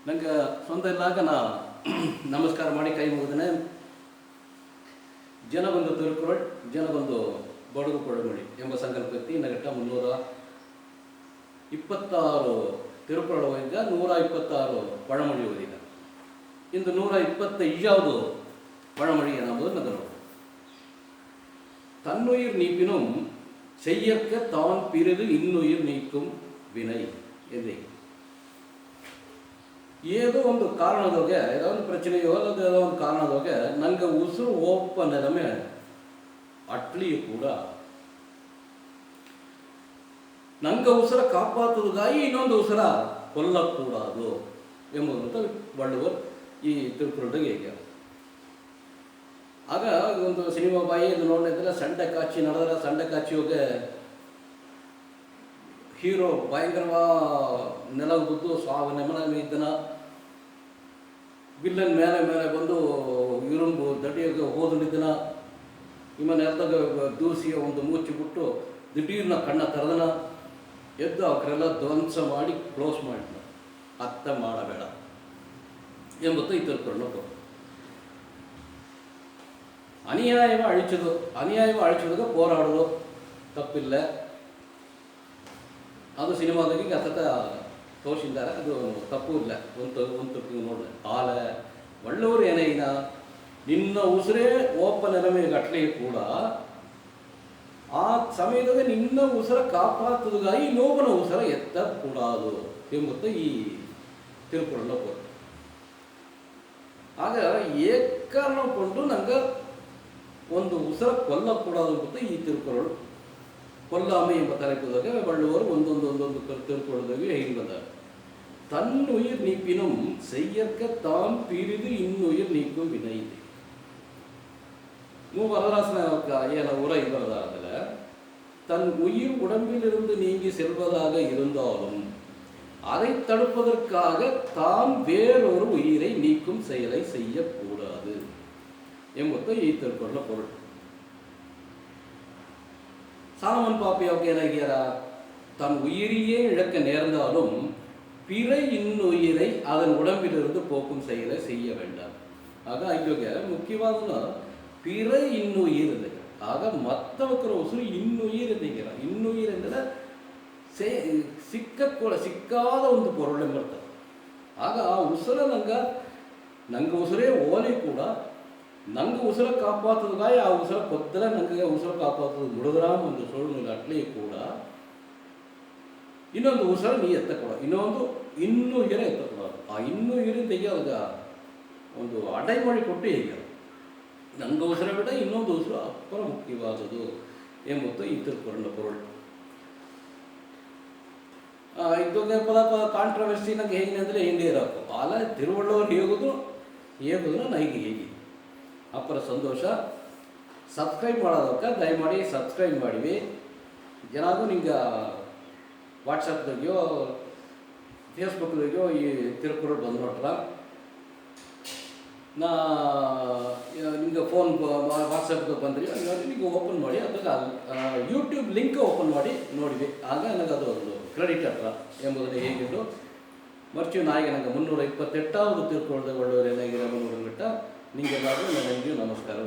ನಂಗೆ ಸ್ವಂತ ಇಲ್ಲಾಗ ನಾ ನಮಸ್ಕಾರ ಮಾಡಿ ಕೈ ಮುಗಿದನೆ ಜನಗೊಂದು ತಿರುಕುರಳ್ ಜನಗೊಂದು ಬಡಗು ಕೊಡಮಡಿ ಎಂಬ ಸಂಕಲ್ಪಕ್ಕೆ ನಗಟ್ಟ 326 ತಿರುಕುರಳು ಓದಿದ 126 ಪഴಮொഴി ಓದಿದ ಇಂದು 125 பழமொழி என்பது நகரும் தன்னுயிர் நீப்பினும் செய்யற்க தான் பிறகு இன்னுயிர் நீக்கும் வினை ಎಂದೇ ஏதோ ಒಂದು ಕಾರಣದೊಳಗೆ ಏನೋ ಒಂದು ಪ್ರಚನೆಯೋ ಅಲ್ಲದೆ ಏನೋ ಒಂದು ಕಾರಣದೊಳಗೆ ನನಗೆ ಉಸಿರು ಹೋಪ ನೆಲಮೆ ಅಟ್ಲಿಯೂ ಕೂಡ ನಂಗೆ ಉಸಿರ ಕಾಪಾತುವುದಾಗಿ ಇನ್ನೊಂದು ಉಸಿರ ಕೊಲ್ಲಕೂಡದು ಎಂಬುದಂತ ಬಳ್ಳುವರು ಈ ತಿರುಕುರುಳಿಗೆ ಹೇಗೆ ಆಗ ಒಂದು ಸಿನಿಮಾ ಬಾಯಿ ಇದು ನೋಡಿದ್ರೆ ಸಂಡೆ ಕಾಚಿ ನಡೆದ್ರೆ ಸಂಡೆ ಕಾಚಿ ಹೋಗಿ ಹೀರೋ ಭಯಂಕರವಾ ನೆಲ ಬಿದ್ದು ಸಾವು ನೆಮನ ಇದ್ದನ ಬಿಲ್ಲನ್ ಮೇಲೆ ಮೇಲೆ ಬಂದು ಇರುಂಬು ದಡಿಯಾಗ ಹೋದನಿದ್ದನ ನಿಮ್ಮ ನೆಲದಾಗ ದೂಸಿ ಒಂದು ಮುಚ್ಚಿಬಿಟ್ಟು ದಿಢೀರ್ನ ಕಣ್ಣ ತೆರೆದನ ಎದ್ದು ಅವರೆಲ್ಲ ಧ್ವಂಸ ಮಾಡಿ ಕ್ಲೋಸ್ ಮಾಡಿದ ಅತ್ತ ಮಾಡಬೇಡ ಎಂಬುದು ಈ ತಿಳ್ಕೊಂಡು ಅನ್ಯಾಯವ ಅಳಿಚೋದಾಗ ಹೋರಾಡೋದು ತಪ್ಪಿಲ್ಲ. ಅದು ಸಿನಿಮಾದಾಗಿ ಅಸತ ತೋರಿಸಿದ್ದಾರೆ, ಅದು ತಪ್ಪು ಇಲ್ಲ. ಒಂದು ನೋಡಿದೆ ಆಲ ಒಳ್ಳೆಯವರು ಏನೇನ ನಿನ್ನ ಉಸಿರೇ ಓಪ ನೆಲಮೇಗೆ ಅಟ್ಲಿ ಕೂಡ ಆ ಸಮಯದಾಗ ನಿನ್ನ ಉಸಿರ ಕಾಪಾತುದಾಗಿ ಇನ್ನೊಬ್ಬನ ಉಸಿರ ಎತ್ತ ಕೂಡದು ಎಂಬುದು ಈ ತಿರುಕುರಳ ಕೊಟ್ಟು ಆಗ ಏಕಾರಣ ಕೊಂಡು ನಂಗೆ ಒಂದು ಉಸಿರ ಕೊಲ್ಲಕೂಡದು ಎಂಬುದು ಈ ತಿರುಕುರಳು. ಕೊಲ್ಲಾಮೆ ಎಂಬ ತಲೆಪದಾಗ ಬಳ್ಳುವರು ಒಂದೊಂದು ತಿರುಕುರಳದಾಗಿ ಹಿಂಗದ தன்னுயிர் நீப்பினும் செய்யற்க தாம் பிரிது இன்னுயிர் நீக்கும் வினை ಇದೆ. வரதராசன ஏன உரை வரதாதில் தன் உயிர் உடம்பிலிருந்து நீங்கி செல்வதாக இருந்தாலும் அதை தடுப்பதற்காக தாம் வேறொரு உயிரை நீக்கும் செயலை செய்யக்கூடாது ಎಂಬುದು ಈ ತಿಳ್ಕೊಳ್ಳೋ பொருள். சாலமன் பாப்பையாவுக்கு ಏನಾಗ್ಯಾರ தன் உயிரையே இழக்க நேர்ந்தாலும் பிற இன்னுயிரை அதன் உடம்பிலிருந்து போக்கும் செயலை செய்ய வேண்டாம். ಆಗ ಇವಾಗ ಮುಖ್ಯವಾದ பிற இன்னுயிர் ಇದೆ. ಆಗ ಮತ್ತವಕ್ಕರ ಉಸಿರು ಇನ್ನುಯಿರ್ ಎಂದಿದ್ದೀರ. ಇನ್ನುಯಿರ್ ಎಂದರೆ ಸಿಕ್ಕಾದ ಒಂದು ಪೊರುಳೆ ಬರ್ತದೆ. ಆಗ ಆ ಉಸಿರ ನಂಗೆ ಉಸಿರೇ ಓಲಿ ಕೂಡ ನಂಗೆ ಉಸಿರ ಕಾಪಾತದಾಯ ಆ ಉಸಿರ ಕೊತ್ತಲೆ ನಂಗೆ ಉಸಿರ ಕಾಪಾತದ ನುಡಿದ್ರಾಮ ಒಂದು ಸೋಳು ಅಟ್ಲಿ ಕೂಡ ಇನ್ನೊಂದು ಉಸಿರ ನೀ ಎತ್ತಕೊಡ, ಇನ್ನೊಂದು ಇನ್ನುಯಿರ ಎತ್ತಕೊಡೋದು. ಆ ಇನ್ನುಯಿರ ತೆಗೆಯೋದ ಒಂದು ಅಡೈ ಮಾಡಿ ಕೊಟ್ಟು ಹೇಗೆ ನಂಗೆ ಉಸಿರ ಬಿಡ ಇನ್ನೊಂದು ಉಸಿರು ಅಪ್ಪರ ಮುಖ್ಯವಾದದು ಎಂಬುದು ಈ ತಿರುಕುರಳ ಪೊರುಳು. ಇದೊಂದೇ ಪದ ಕಾಂಟ್ರವರ್ಸಿ ನಂಗೆ ಹೇಗೆ ಅಂದರೆ ಹಿಂದೆ ಇರೋಕು ಆಲ ತಿರುವಳ್ಳವರು ಹೇಗೋದು ನೈಗೆ ಹೇಗೆ ಅಪ್ಪರ ಸಂತೋಷ. ಸಬ್ಸ್ಕ್ರೈಬ್ ಮಾಡೋದಕ್ಕೆ ದಯಮಾಡಿ ಸಬ್ಸ್ಕ್ರೈಬ್ ಮಾಡಿವಿ. ಏನಾದರೂ ನಿಂಗೆ ವಾಟ್ಸಪ್ದಾಗ್ಯೋ ಫೇಸ್ಬುಕ್ದಾಗ್ಯೋ ಈ ತಿರುಕುರಳು ಬಂದು ನೋಡ್ರ ನಾ ನಿಮ್ಗೆ ಫೋನ್ ವಾಟ್ಸಪ್ಗೆ ಬಂದ್ರಿ ನಿಮಗೆ ಓಪನ್ ಮಾಡಿ ಅದಾಗ ಯೂಟ್ಯೂಬ್ ಲಿಂಕ್ ಓಪನ್ ಮಾಡಿ ನೋಡಿವಿ. ಆಗ ನನಗೆ ಅದು ಒಂದು ಕ್ರೆಡಿಟ್ ಹತ್ರ ಎಂಬುದನ್ನು ಹೇಗಿದ್ದು ಮರ್ಚು ನಾಯಿಗೆ ನನಗೆ 328வது ತಿರುಕುರಳದ ಒಳ್ಳೆಯವರು ಏನಾಗಿರೋ ನೋಡಿಬಿಟ್ಟ ನಿಮಗೆಲ್ಲಾದರೂ ನನಗೆ ನಮಸ್ಕಾರ.